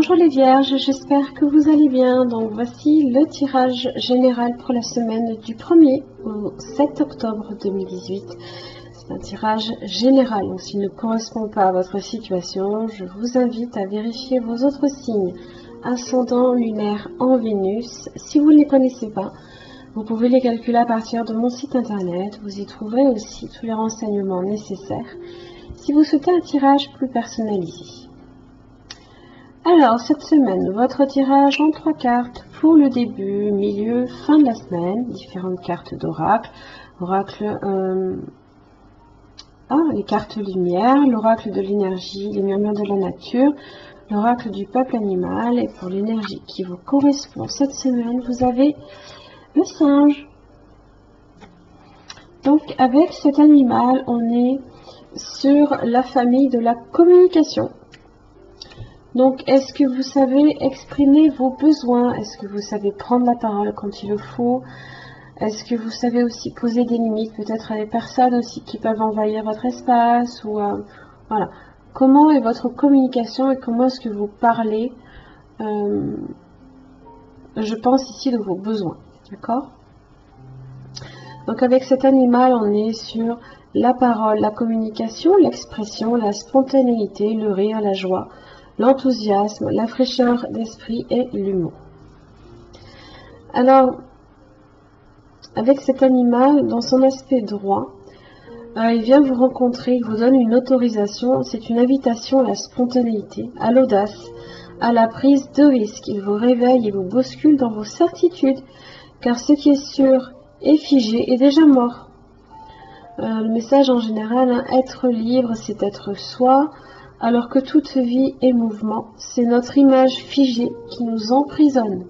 Bonjour les Vierges, j'espère que vous allez bien. Donc voici le tirage général pour la semaine du 1er au 7 octobre 2018. C'est un tirage général, donc s'il ne correspond pas à votre situation, je vous invite à vérifier vos autres signes, ascendant lunaire en Vénus. Si vous ne les connaissez pas, vous pouvez les calculer à partir de mon site internet. Vous y trouverez aussi tous les renseignements nécessaires si vous souhaitez un tirage plus personnalisé. Alors, cette semaine, votre tirage en 3 cartes pour le début, milieu, fin de la semaine. Différentes cartes d'oracle. Oracle, les cartes lumière, l'oracle de l'énergie, les murmures de la nature, l'oracle du peuple animal. Et pour l'énergie qui vous correspond cette semaine, vous avez le singe. Donc, avec cet animal, on est sur la famille de la communication. Donc, est-ce que vous savez exprimer vos besoins? Est-ce que vous savez prendre la parole quand il le faut? Est-ce que vous savez aussi poser des limites, peut-être à des personnes aussi qui peuvent envahir votre espace ou voilà. Comment est votre communication et comment est-ce que vous parlez? Je pense ici de vos besoins, d'accord? Donc, avec cet animal, on est sur la parole, la communication, l'expression, la spontanéité, le rire, la joie, l'enthousiasme, la fraîcheur d'esprit et l'humour. Alors, avec cet animal, dans son aspect droit, il vient vous rencontrer, il vous donne une autorisation, c'est une invitation à la spontanéité, à l'audace, à la prise de risque. Il vous réveille et vous bouscule dans vos certitudes, car ce qui est sûr et figé est déjà mort. Le message en général, être libre, c'est être soi, alors que toute vie est mouvement. C'est notre image figée qui nous emprisonne.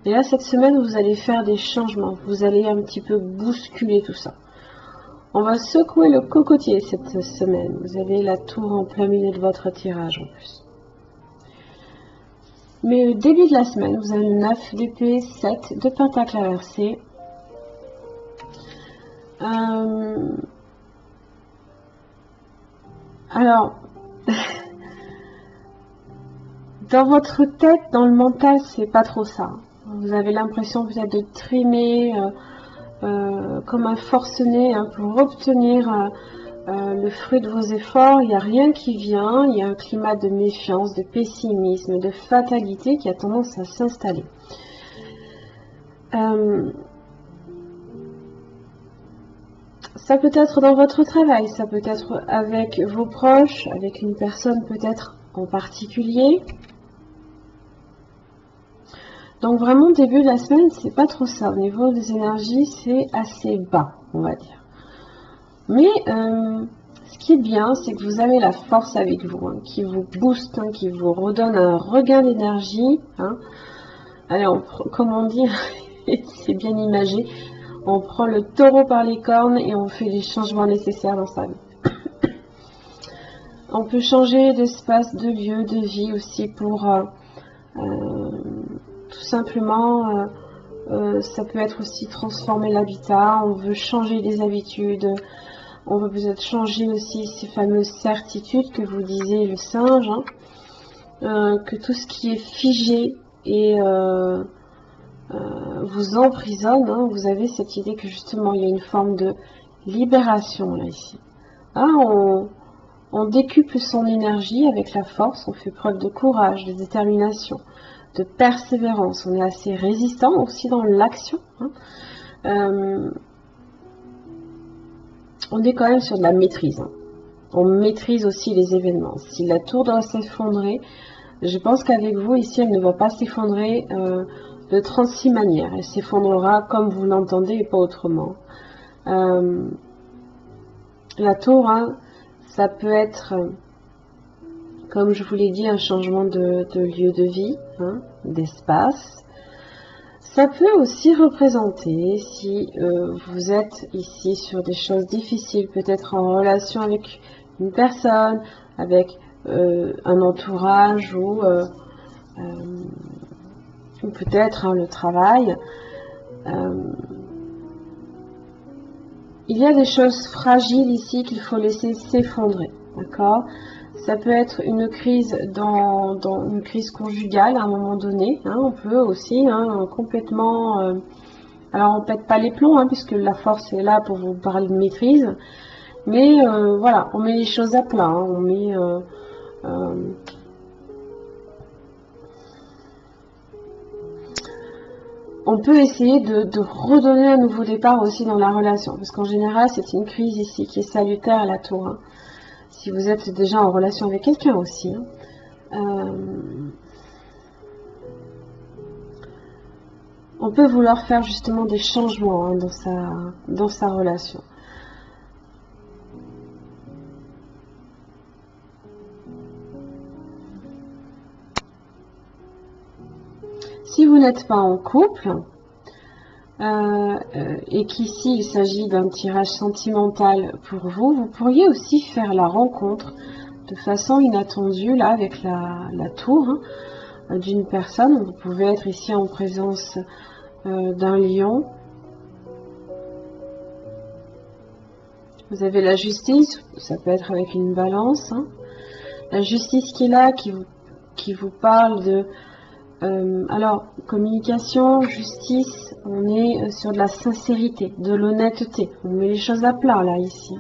Et là, cette semaine, vous allez faire des changements. Vous allez un petit peu bousculer tout ça. On va secouer le cocotier cette semaine. Vous avez la tour en plein milieu de votre tirage en plus. Mais au début de la semaine, vous avez le 9 d'épée, 7 de pentacle inversé. Alors, dans votre tête, dans le mental, c'est pas trop ça. Vous avez l'impression peut-être de trimer comme un forcené pour obtenir le fruit de vos efforts. Il n'y a rien qui vient. Il y a un climat de méfiance, de pessimisme, de fatalité qui a tendance à s'installer. Ça peut être dans votre travail, ça peut être avec vos proches, avec une personne peut-être en particulier. Donc vraiment, début de la semaine, c'est pas trop ça. Au niveau des énergies, c'est assez bas, on va dire. Mais ce qui est bien, c'est que vous avez la force avec vous, qui vous booste, qui vous redonne un regain d'énergie. Allez, comme on dit, c'est bien imagé, on prend le taureau par les cornes et on fait les changements nécessaires dans sa vie. On peut changer d'espace, de lieu, de vie aussi pour... tout simplement, ça peut être aussi transformer l'habitat, on veut changer des habitudes, on veut peut-être changer aussi ces fameuses certitudes que vous disiez le singe, que tout ce qui est figé et vous emprisonne, vous avez cette idée que justement il y a une forme de libération là ici. On décuple son énergie avec la force, on fait preuve de courage, de détermination, de persévérance, on est assez résistant aussi dans l'action. On est quand même sur de la maîtrise. On maîtrise aussi les événements. Si la tour doit s'effondrer, je pense qu'avec vous ici, elle ne va pas s'effondrer de 36 manières. Elle s'effondrera comme vous l'entendez et pas autrement. La tour, ça peut être... Comme je vous l'ai dit, un changement de lieu de vie, d'espace. Ça peut aussi représenter, si vous êtes ici sur des choses difficiles, peut-être en relation avec une personne, avec un entourage ou peut-être le travail. Il y a des choses fragiles ici qu'il faut laisser s'effondrer, d'accord ? Ça peut être une crise dans une crise conjugale à un moment donné. Hein, on peut aussi complètement... alors on pète pas les plombs, hein, puisque la force est là pour vous parler de maîtrise. Mais voilà, on met les choses à plat. Hein, on met... on peut essayer de redonner un nouveau départ aussi dans la relation. Parce qu'en général, c'est une crise ici qui est salutaire à la tour. Hein. Si vous êtes déjà en relation avec quelqu'un aussi. Hein. On peut vouloir faire justement des changements dans sa relation. Si vous n'êtes pas en couple, et qu'ici il s'agit d'un tirage sentimental pour vous, vous pourriez aussi faire la rencontre de façon inattendue, là, avec la tour, hein, d'une personne. Vous pouvez être ici en présence d'un lion. Vous avez la justice, ça peut être avec une balance. Hein. La justice qui est là, qui vous parle de... alors, communication, justice, on est sur de la sincérité, de l'honnêteté. On met les choses à plat, là, ici.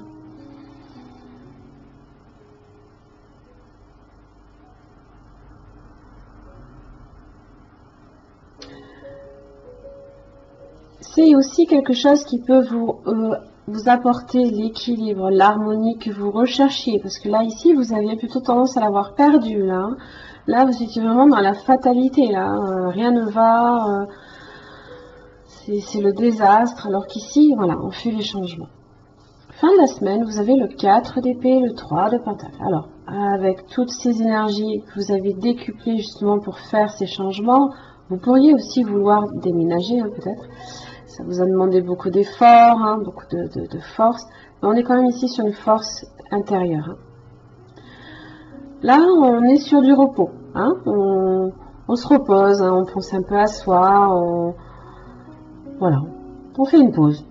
C'est aussi quelque chose qui peut vous apporter l'équilibre, l'harmonie que vous recherchiez. Parce que là, ici, vous aviez plutôt tendance à l'avoir perdu, là. Hein. Là, vous étiez vraiment dans la fatalité, là. Rien ne va. C'est le désastre. Alors qu'ici, voilà, on fait les changements. Fin de la semaine, vous avez le 4 d'épée, le 3 de pentacle. Alors, avec toutes ces énergies que vous avez décuplées justement pour faire ces changements, vous pourriez aussi vouloir déménager, hein, peut-être. Ça vous a demandé beaucoup d'efforts, hein, beaucoup de force. Mais on est quand même ici sur une force intérieure. Hein. Là, on est sur du repos. Hein. On se repose, hein, on pense un peu à soi. Voilà, on fait une pause.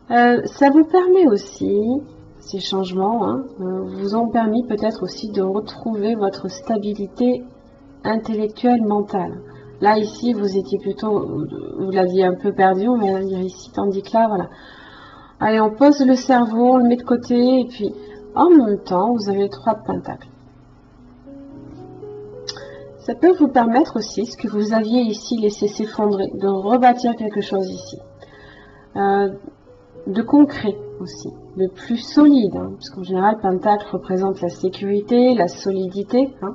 Ça vous permet aussi, ces changements, hein, vous ont permis peut-être aussi de retrouver votre stabilité intellectuelle, mentale. Là, ici, vous étiez plutôt, vous l'aviez un peu perdu, on va dire ici, tandis que là, voilà. Allez, on pose le cerveau, on le met de côté, et puis, en même temps, vous avez le 3 de pentacle. Ça peut vous permettre aussi, ce que vous aviez ici laissé s'effondrer, de rebâtir quelque chose ici. De concret aussi, de plus solide, hein, parce qu'en général, pentacle représente la sécurité, la solidité. Hein.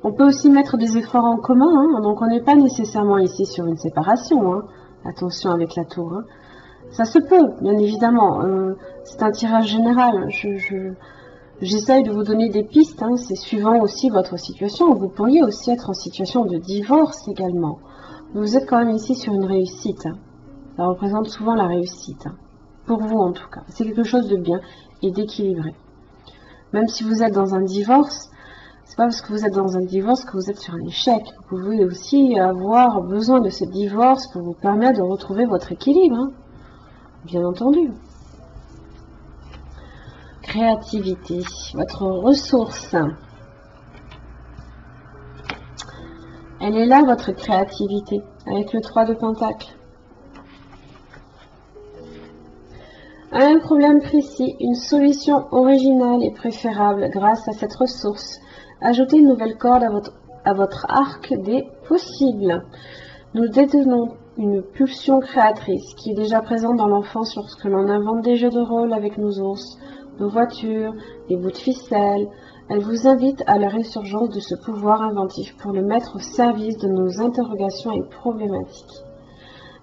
On peut aussi mettre des efforts en commun, hein, donc on n'est pas nécessairement ici sur une séparation. Hein. Attention avec la tour. Hein. Ça se peut, bien évidemment. C'est un tirage général. J'essaye de vous donner des pistes. Hein. C'est suivant aussi votre situation. Vous pourriez aussi être en situation de divorce également. Vous êtes quand même ici sur une réussite. Hein. Ça représente souvent la réussite. Hein. Pour vous en tout cas. C'est quelque chose de bien et d'équilibré. Même si vous êtes dans un divorce, c'est pas parce que vous êtes dans un divorce que vous êtes sur un échec. Vous pouvez aussi avoir besoin de ce divorce pour vous permettre de retrouver votre équilibre. Hein. Bien entendu. Créativité, votre ressource. Elle est là, votre créativité, avec le 3 de pentacle. À un problème précis, une solution originale est préférable grâce à cette ressource. Ajoutez une nouvelle corde à votre arc des possibles. Nous détenons une pulsion créatrice qui est déjà présente dans l'enfance lorsque l'on invente des jeux de rôle avec nos ours, nos voitures, des bouts de ficelle. Elle vous invite à la résurgence de ce pouvoir inventif pour le mettre au service de nos interrogations et problématiques.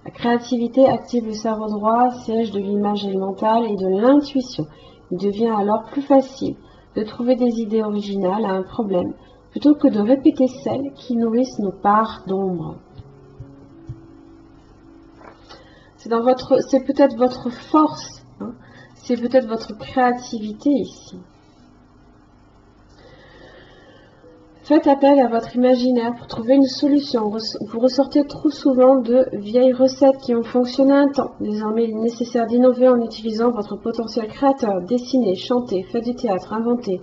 La créativité active le cerveau droit, siège de l'image mentale et de l'intuition. Il devient alors plus facile de trouver des idées originales à un problème, plutôt que de répéter celles qui nourrissent nos parts d'ombre. C'est peut-être votre force, hein, c'est peut-être votre créativité ici. Faites appel à votre imaginaire pour trouver une solution. Vous ressortez trop souvent de vieilles recettes qui ont fonctionné un temps. Désormais, il est nécessaire d'innover en utilisant votre potentiel créateur. Dessiner, chanter, faire du théâtre, inventer.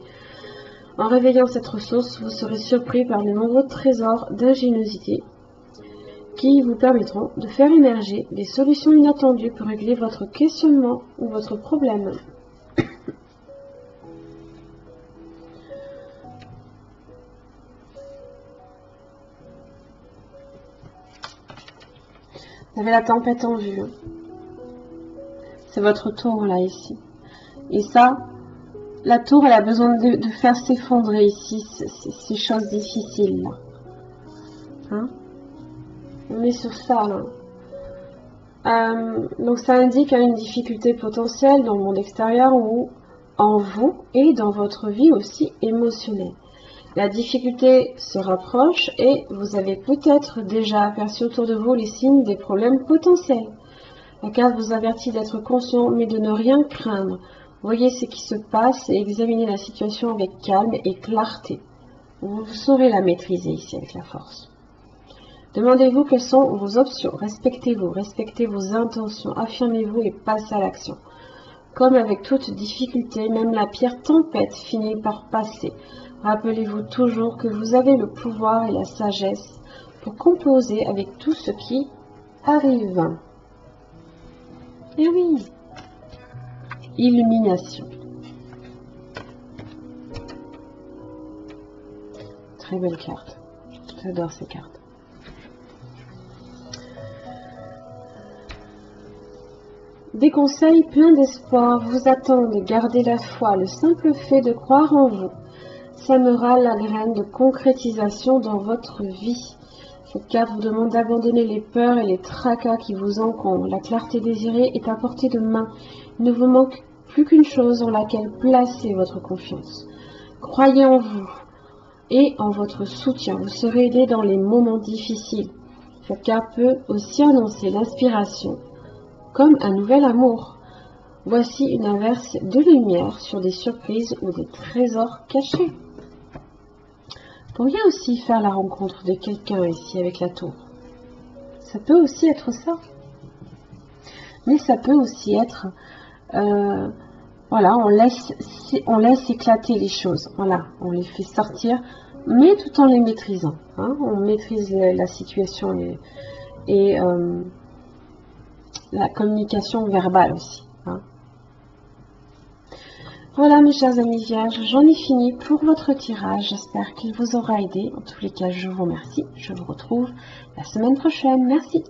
En réveillant cette ressource, vous serez surpris par de nombreux trésors d'ingéniosité qui vous permettront de faire émerger des solutions inattendues pour régler votre questionnement ou votre problème. Vous avez la tempête en vue. C'est votre tour là, ici. Et ça, la tour, elle a besoin de faire s'effondrer ici ces choses difficiles là. Hein? On est sur ça là. Donc ça indique une difficulté potentielle dans le monde extérieur ou en vous et dans votre vie aussi émotionnelle. La difficulté se rapproche et vous avez peut-être déjà aperçu autour de vous les signes des problèmes potentiels. La carte vous avertit d'être conscient mais de ne rien craindre. Voyez ce qui se passe et examinez la situation avec calme et clarté. Vous saurez la maîtriser ici avec la force. Demandez-vous quelles sont vos options. Respectez-vous, respectez vos intentions, affirmez-vous et passez à l'action. Comme avec toute difficulté, même la pire tempête finit par passer. Rappelez-vous toujours que vous avez le pouvoir et la sagesse pour composer avec tout ce qui arrive. Et oui, illumination. Très belle carte. J'adore ces cartes. Des conseils pleins d'espoir vous attendent. Gardez la foi. Le simple fait de croire en vous sèmera la graine de concrétisation dans votre vie. Cette carte vous demande d'abandonner les peurs et les tracas qui vous encombrent. La clarté désirée est à portée de main. Il ne vous manque plus qu'une chose dans laquelle placer votre confiance. Croyez en vous et en votre soutien. Vous serez aidé dans les moments difficiles. Cette carte peut aussi annoncer l'inspiration comme un nouvel amour. Voici une averse de lumière sur des surprises ou des trésors cachés. Vous pourriez aussi faire la rencontre de quelqu'un ici avec la tour. Ça peut aussi être ça. Mais ça peut aussi être, voilà, on laisse éclater les choses. Voilà, on les fait sortir, mais tout en les maîtrisant. Hein. On maîtrise la situation et la communication verbale aussi. Hein. Voilà mes chers amis vierges, j'en ai fini pour votre tirage. J'espère qu'il vous aura aidé. En tous les cas, je vous remercie. Je vous retrouve la semaine prochaine. Merci.